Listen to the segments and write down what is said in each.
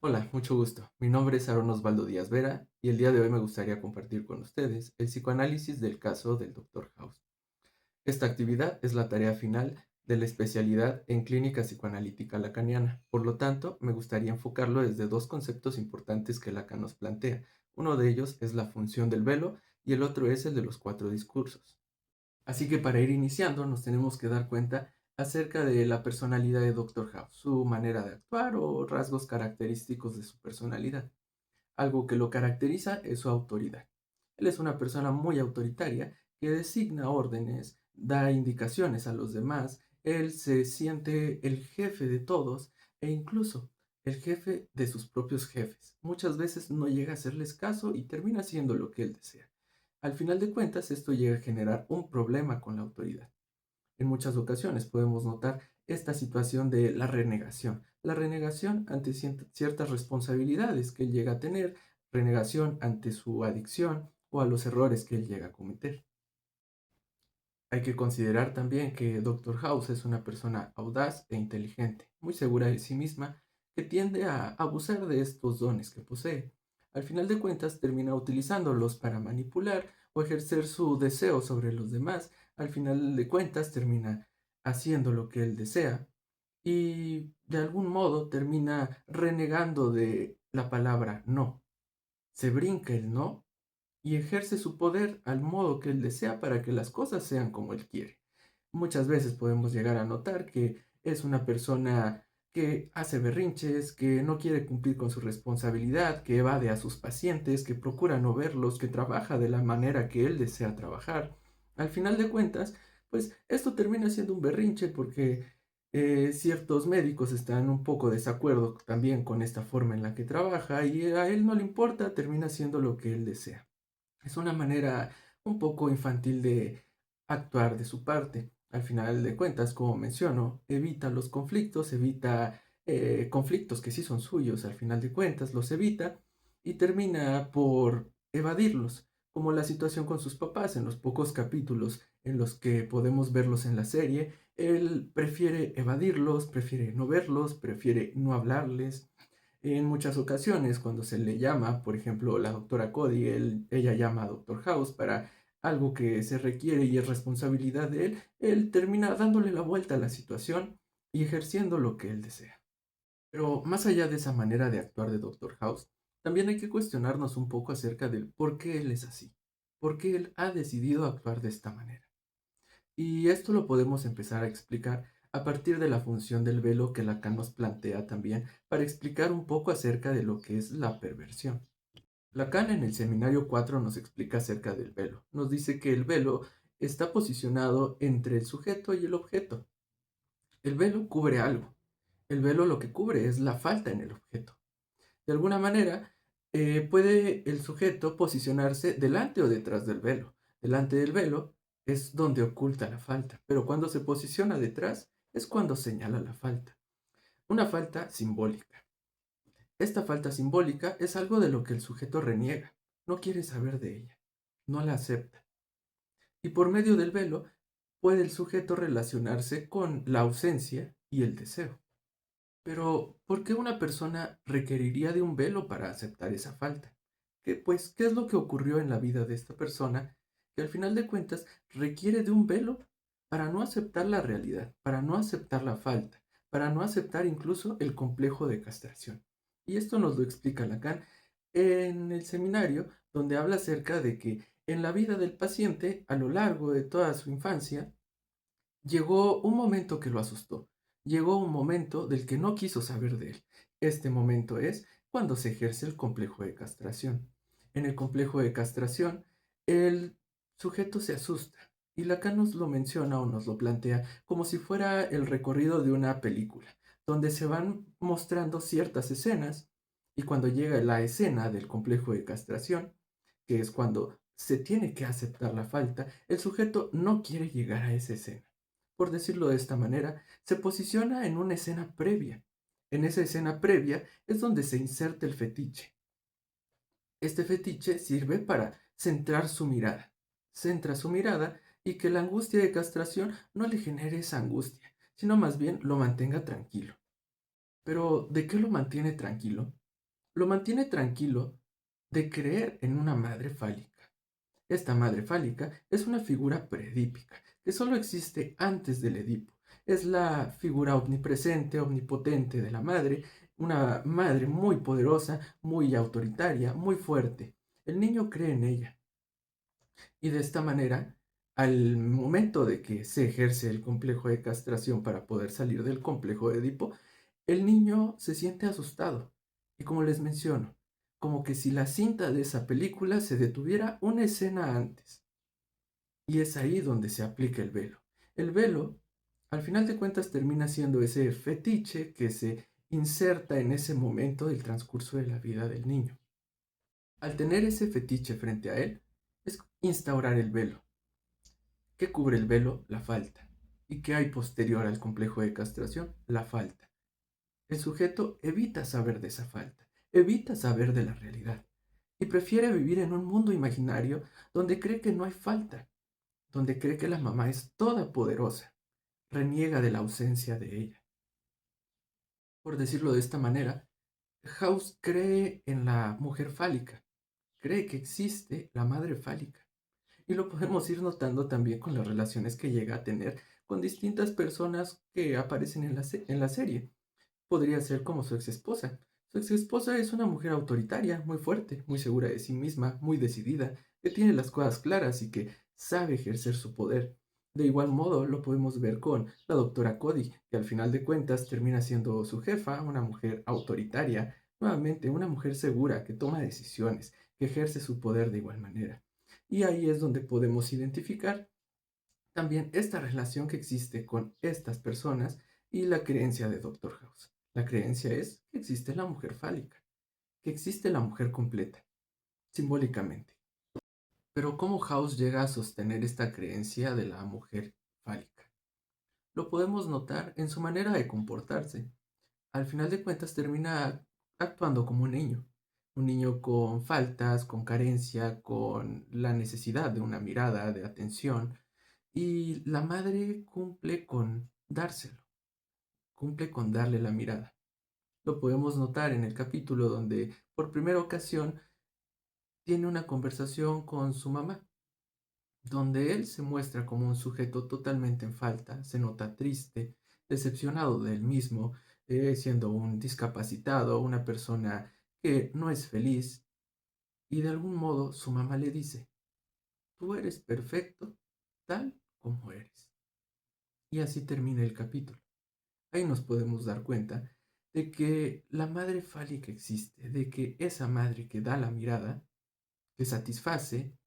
Hola, mucho gusto. Mi nombre es Aaron Osvaldo Díaz Vera y el día de hoy me gustaría compartir con ustedes el psicoanálisis del caso del Dr. House. Esta actividad es la tarea final de la especialidad en clínica psicoanalítica lacaniana. Por lo tanto, me gustaría enfocarlo desde dos conceptos importantes que Lacan nos plantea. Uno de ellos es la función del velo y el otro es el de los cuatro discursos. Así que para ir iniciando nos tenemos que dar cuenta acerca de la personalidad de Dr. House, su manera de actuar o rasgos característicos de su personalidad. Algo que lo caracteriza es su autoridad. Él es una persona muy autoritaria que designa órdenes, da indicaciones a los demás, él se siente el jefe de todos e incluso el jefe de sus propios jefes. Muchas veces no llega a hacerles caso y termina haciendo lo que él desea. Al final de cuentas, esto llega a generar un problema con la autoridad. En muchas ocasiones podemos notar esta situación de la renegación ante ciertas responsabilidades que él llega a tener, renegación ante su adicción o a los errores que él llega a cometer. Hay que considerar también que Doctor House es una persona audaz e inteligente, muy segura de sí misma, que tiende a abusar de estos dones que posee. Al final de cuentas, termina utilizándolos para manipular o ejercer su deseo sobre los demás. Al final de cuentas, termina haciendo lo que él desea y de algún modo termina renegando de la palabra no. Se brinca el no y ejerce su poder al modo que él desea para que las cosas sean como él quiere. Muchas veces podemos llegar a notar que es una persona que hace berrinches, que no quiere cumplir con su responsabilidad, que evade a sus pacientes, que procura no verlos, que trabaja de la manera que él desea trabajar. Al final de cuentas, pues esto termina siendo un berrinche porque ciertos médicos están un poco desacuerdo también con esta forma en la que trabaja y a él no le importa, termina haciendo lo que él desea. Es una manera un poco infantil de actuar de su parte. Al final de cuentas, como menciono, evita los conflictos, evita conflictos que sí son suyos, al final de cuentas los evita y termina por evadirlos, como la situación con sus papás en los pocos capítulos en los que podemos verlos en la serie. Él prefiere evadirlos, prefiere no verlos, prefiere no hablarles. En muchas ocasiones, cuando se le llama, por ejemplo, la doctora Cody, ella llama a Doctor House para algo que se requiere y es responsabilidad de él termina dándole la vuelta a la situación y ejerciendo lo que él desea. Pero más allá de esa manera de actuar de Doctor House, también hay que cuestionarnos un poco acerca del por qué él es así, por qué él ha decidido actuar de esta manera. Y esto lo podemos empezar a explicar a partir de la función del velo que Lacan nos plantea también para explicar un poco acerca de lo que es la perversión. Lacan en el seminario 4 nos explica acerca del velo. Nos dice que el velo está posicionado entre el sujeto y el objeto. El velo cubre algo. El velo lo que cubre es la falta en el objeto. De alguna manera, puede el sujeto posicionarse delante o detrás del velo. Delante del velo es donde oculta la falta, pero cuando se posiciona detrás es cuando señala la falta. Una falta simbólica. Esta falta simbólica es algo de lo que el sujeto reniega, no quiere saber de ella, no la acepta. Y por medio del velo puede el sujeto relacionarse con la ausencia y el deseo. Pero, ¿por qué una persona requeriría de un velo para aceptar esa falta? ¿Qué es lo que ocurrió en la vida de esta persona que al final de cuentas requiere de un velo para no aceptar la realidad, para no aceptar la falta, para no aceptar incluso el complejo de castración? Y esto nos lo explica Lacan en el seminario, donde habla acerca de que en la vida del paciente, a lo largo de toda su infancia, llegó un momento que lo asustó. Llegó un momento del que no quiso saber de él. Este momento es cuando se ejerce el complejo de castración. En el complejo de castración, el sujeto se asusta y Lacan nos lo menciona o nos lo plantea como si fuera el recorrido de una película, donde se van mostrando ciertas escenas y cuando llega la escena del complejo de castración, que es cuando se tiene que aceptar la falta, el sujeto no quiere llegar a esa escena. Por decirlo de esta manera, se posiciona en una escena previa. En esa escena previa es donde se inserta el fetiche. Este fetiche sirve para centrar su mirada. Centra su mirada y que la angustia de castración no le genere esa angustia, sino más bien lo mantenga tranquilo. Pero, ¿de qué lo mantiene tranquilo? lo mantiene tranquilo de creer en una madre fálica. Esta madre fálica es una figura preedípica que solo existe antes del Edipo. Es la figura omnipresente, omnipotente de la madre, una madre muy poderosa, muy autoritaria, muy fuerte. El niño cree en ella y de esta manera, al momento de que se ejerce el complejo de castración para poder salir del complejo de Edipo, el niño se siente asustado. Y como les menciono, como que si la cinta de esa película se detuviera una escena antes. Y es ahí donde se aplica el velo. El velo, al final de cuentas, termina siendo ese fetiche que se inserta en ese momento del transcurso de la vida del niño. Al tener ese fetiche frente a él, es instaurar el velo. ¿Qué cubre el velo? La falta. ¿Y qué hay posterior al complejo de castración? La falta. El sujeto evita saber de esa falta, evita saber de la realidad y prefiere vivir en un mundo imaginario donde cree que no hay falta, donde cree que la mamá es todopoderosa, reniega de la ausencia de ella. Por decirlo de esta manera, House cree en la mujer fálica, cree que existe la madre fálica. Y lo podemos ir notando también con las relaciones que llega a tener con distintas personas que aparecen en la serie. Podría ser como su ex esposa. Su ex esposa es una mujer autoritaria, muy fuerte, muy segura de sí misma, muy decidida, que tiene las cosas claras y que sabe ejercer su poder. De igual modo lo podemos ver con la doctora Cody, que al final de cuentas termina siendo su jefa, una mujer autoritaria, nuevamente una mujer segura que toma decisiones, que ejerce su poder de igual manera. Y ahí es donde podemos identificar también esta relación que existe con estas personas y la creencia de Doctor House. La creencia es que existe la mujer fálica, que existe la mujer completa, simbólicamente. Pero ¿cómo House llega a sostener esta creencia de la mujer fálica? Lo podemos notar en su manera de comportarse. Al final de cuentas termina actuando como un niño con faltas, con carencia, con la necesidad de una mirada, de atención, y la madre cumple con dárselo, cumple con darle la mirada. Lo podemos notar en el capítulo donde por primera ocasión tiene una conversación con su mamá, donde él se muestra como un sujeto totalmente en falta, se nota triste, decepcionado de él mismo, siendo un discapacitado, una persona que no es feliz, y de algún modo su mamá le dice, tú eres perfecto tal como eres. Y así termina el capítulo. Ahí nos podemos dar cuenta de que la madre fálica existe, de que esa madre que da la mirada, que satisface,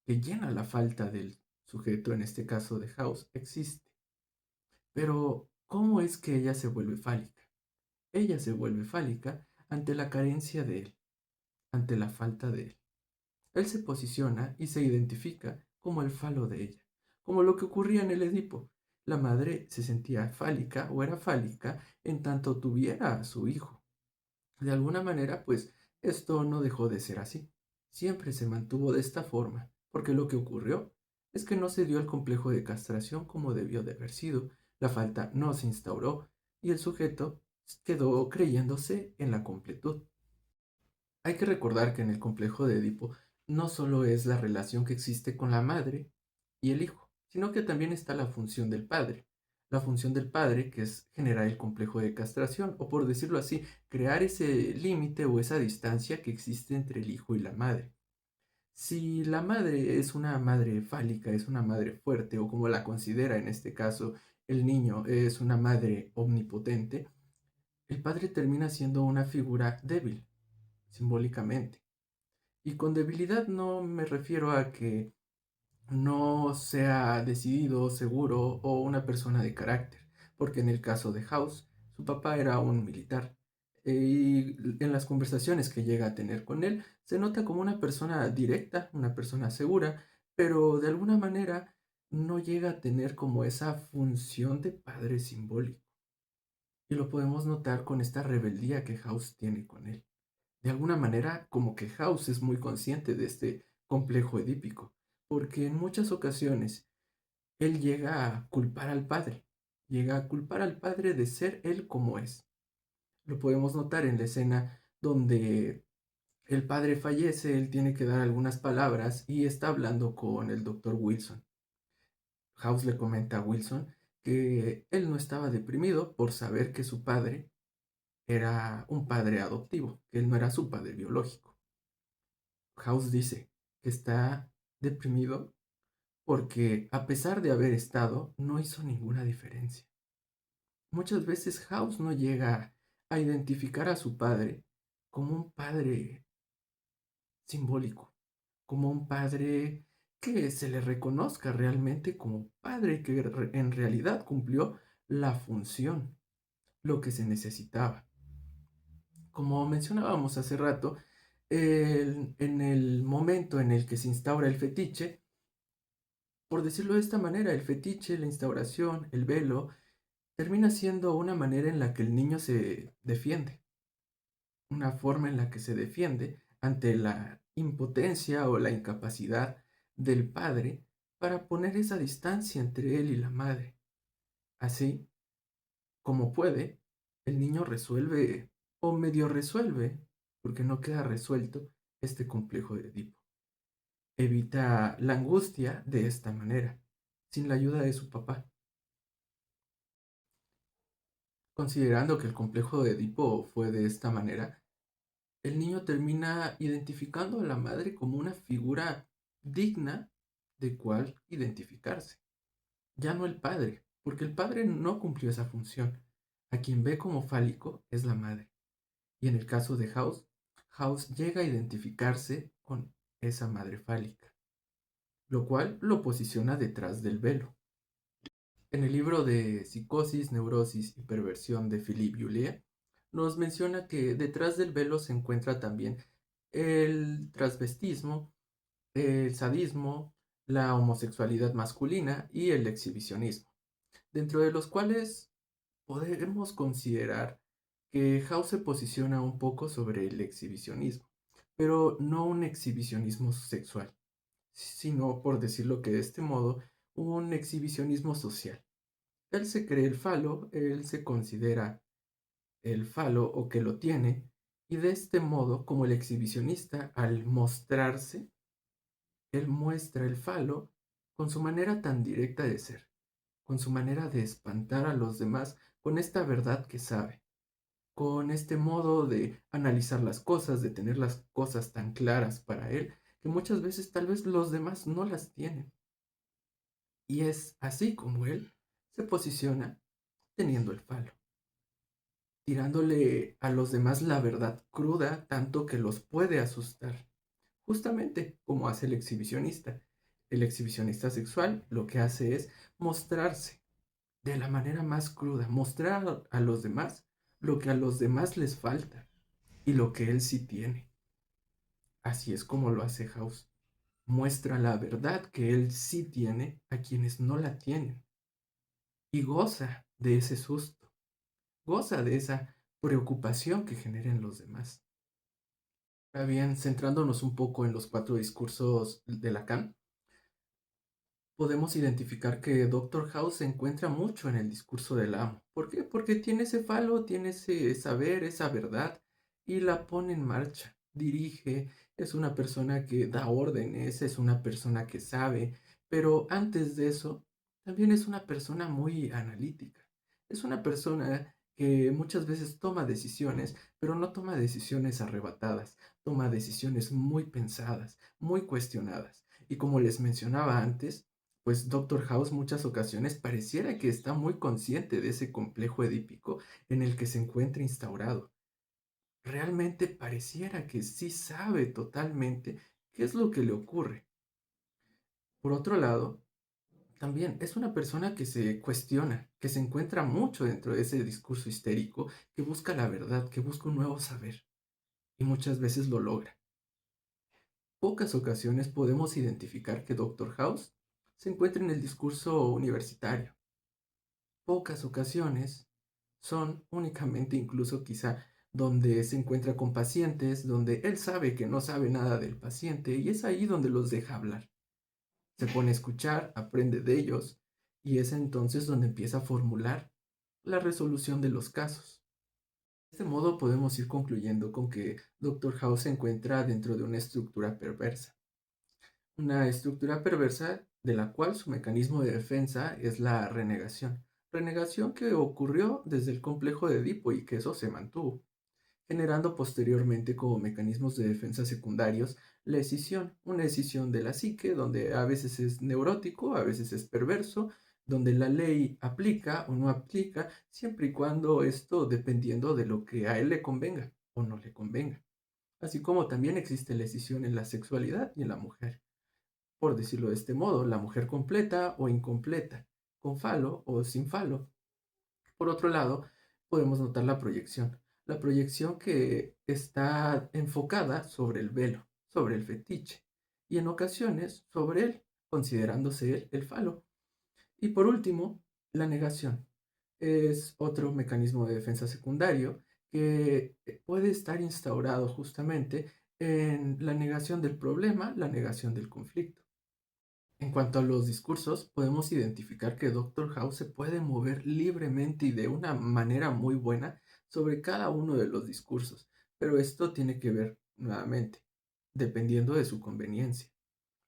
que llena la falta del sujeto, en este caso de House, existe. Pero, ¿cómo es que ella se vuelve fálica? Ella se vuelve fálica ante la carencia de él, ante la falta de él. Él se posiciona y se identifica como el falo de ella, como lo que ocurría en el Edipo. La madre se sentía fálica o era fálica en tanto tuviera a su hijo. De alguna manera, pues, esto no dejó de ser así. Siempre se mantuvo de esta forma, porque lo que ocurrió es que no se dio el complejo de castración como debió de haber sido, la falta no se instauró y el sujeto quedó creyéndose en la completud. Hay que recordar que en el complejo de Edipo no solo es la relación que existe con la madre y el hijo, sino que también está la función del padre. La función del padre, que es generar el complejo de castración, o por decirlo así, crear ese límite o esa distancia que existe entre el hijo y la madre. Si la madre es una madre fálica, es una madre fuerte, o como la considera en este caso el niño es una madre omnipotente, el padre termina siendo una figura débil, simbólicamente. Y con debilidad no me refiero a que no sea decidido, seguro o una persona de carácter, porque en el caso de House, su papá era un militar. Y en las conversaciones que llega a tener con él, se nota como una persona directa, una persona segura, pero de alguna manera no llega a tener como esa función de padre simbólico. Y lo podemos notar con esta rebeldía que House tiene con él. De alguna manera, como que House es muy consciente de este complejo edípico, porque en muchas ocasiones él llega a culpar al padre, llega a culpar al padre de ser él como es. Lo podemos notar en la escena donde el padre fallece, él tiene que dar algunas palabras y está hablando con el doctor Wilson. House le comenta a Wilson que él no estaba deprimido por saber que su padre era un padre adoptivo, que él no era su padre biológico. House dice que está deprimido porque a pesar de haber estado, no hizo ninguna diferencia. Muchas veces House no llega a identificar a su padre como un padre simbólico, como un padre que se le reconozca realmente como padre que en realidad cumplió la función, lo que se necesitaba. Como mencionábamos hace rato, en el momento en el que se instaura el fetiche, por decirlo de esta manera, el fetiche, la instauración, el velo, termina siendo una manera en la que el niño se defiende, una forma en la que se defiende ante la impotencia o la incapacidad del padre para poner esa distancia entre él y la madre. Así como puede, el niño resuelve o medio resuelve, porque no queda resuelto, este complejo de Edipo. Evita la angustia de esta manera, sin la ayuda de su papá. Considerando que el complejo de Edipo fue de esta manera, el niño termina identificando a la madre como una figura digna de cual identificarse. Ya no el padre, porque el padre no cumplió esa función. A quien ve como fálico es la madre. Y en el caso de House, House llega a identificarse con esa madre fálica, lo cual lo posiciona detrás del velo. En el libro de Psicosis, Neurosis y Perversión de Philippe Juliet, nos menciona que detrás del velo se encuentra también el transvestismo, el sadismo, la homosexualidad masculina y el exhibicionismo, dentro de los cuales podemos considerar que House se posiciona un poco sobre el exhibicionismo, pero no un exhibicionismo sexual, sino, por decirlo que de este modo, un exhibicionismo social. Él se cree el falo, él se considera el falo o que lo tiene, y de este modo, como el exhibicionista, al mostrarse, él muestra el falo con su manera tan directa de ser, con su manera de espantar a los demás, con esta verdad que sabe, con este modo de analizar las cosas, de tener las cosas tan claras para él, que muchas veces tal vez los demás no las tienen. Y es así como él se posiciona teniendo el falo, tirándole a los demás la verdad cruda tanto que los puede asustar, justamente como hace el exhibicionista. El exhibicionista sexual lo que hace es mostrarse de la manera más cruda, mostrar a los demás lo que a los demás les falta y lo que él sí tiene. Así es como lo hace House. Muestra la verdad que él sí tiene a quienes no la tienen y goza de ese susto, goza de esa preocupación que generen los demás. Ahora bien, centrándonos un poco en los cuatro discursos de Lacan, podemos identificar que Doctor House se encuentra mucho en el discurso del amo. ¿Por qué? Porque tiene ese falo, tiene ese saber, esa verdad, y la pone en marcha, dirige, es una persona que da órdenes, es una persona que sabe, pero antes de eso, también es una persona muy analítica. Es una persona que muchas veces toma decisiones, pero no toma decisiones arrebatadas, toma decisiones muy pensadas, muy cuestionadas. Y como les mencionaba antes, pues Doctor House muchas ocasiones pareciera que está muy consciente de ese complejo edípico en el que se encuentra instaurado. Realmente pareciera que sí sabe totalmente qué es lo que le ocurre. Por otro lado, también es una persona que se cuestiona, que se encuentra mucho dentro de ese discurso histérico, que busca la verdad, que busca un nuevo saber, y muchas veces lo logra. Pocas ocasiones podemos identificar que Doctor House se encuentra en el discurso universitario. Pocas ocasiones son únicamente incluso quizá donde se encuentra con pacientes, donde él sabe que no sabe nada del paciente y es ahí donde los deja hablar. Se pone a escuchar, aprende de ellos y es entonces donde empieza a formular la resolución de los casos. De este modo podemos ir concluyendo con que Doctor House se encuentra dentro de una estructura perversa. Una estructura perversa de la cual su mecanismo de defensa es la renegación. Renegación que ocurrió desde el complejo de Edipo y que eso se mantuvo, generando posteriormente como mecanismos de defensa secundarios la escisión, una escisión de la psique donde a veces es neurótico, a veces es perverso, donde la ley aplica o no aplica, siempre y cuando esto dependiendo de lo que a él le convenga o no le convenga. Así como también existe la escisión en la sexualidad y en la mujer. Por decirlo de este modo, la mujer completa o incompleta, con falo o sin falo. Por otro lado, podemos notar la proyección que está enfocada sobre el velo, sobre el fetiche, y en ocasiones sobre él, considerándose él el falo. Y por último, la negación. Es otro mecanismo de defensa secundario que puede estar instaurado justamente en la negación del problema, la negación del conflicto. En cuanto a los discursos, podemos identificar que Doctor House se puede mover libremente y de una manera muy buena sobre cada uno de los discursos, pero esto tiene que ver, nuevamente, dependiendo de su conveniencia.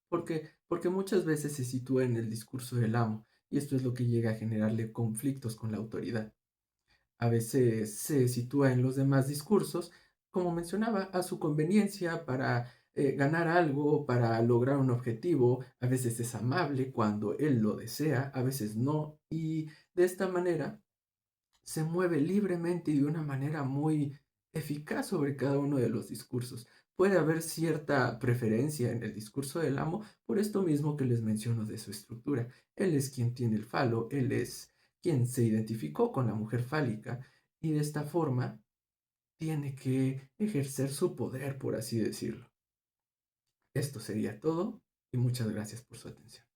Porque muchas veces se sitúa en el discurso del amo, y esto es lo que llega a generarle conflictos con la autoridad. A veces se sitúa en los demás discursos, como mencionaba, a su conveniencia para ganar algo, para lograr un objetivo. A veces es amable cuando él lo desea, a veces no. Y de esta manera se mueve libremente y de una manera muy eficaz sobre cada uno de los discursos. Puede haber cierta preferencia en el discurso del amo por esto mismo que les menciono de su estructura. Él es quien tiene el falo, él es quien se identificó con la mujer fálica y de esta forma tiene que ejercer su poder, por así decirlo. Esto sería todo y muchas gracias por su atención.